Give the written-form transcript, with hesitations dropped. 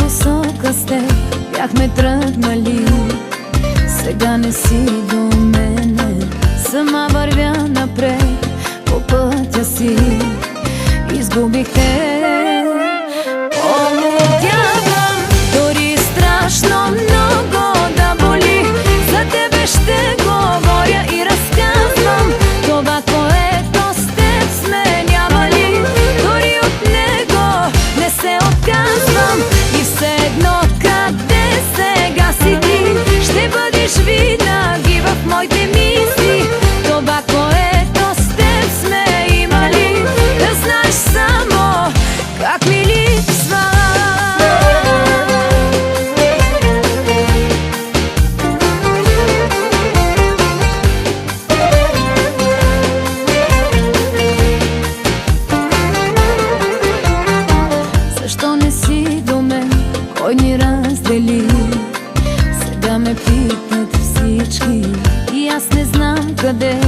посока с теб бяхме тръгнали. Сега не си до мене, сама вървя напред по пътя си. Изгубих те. Полудявам, дори страшно много да боли. За тебе ще говоря и разказвам това, което с теб сме нямали. Дори от него не се отказвам. И все едно къде сега си ти, ще бъдеш винаги в моите мисли. Това, което с теб сме имали, да знаеш само как ми липсва. Защо не си до мен, кой ни раздели? Сега ме питат всички и аз не знам къде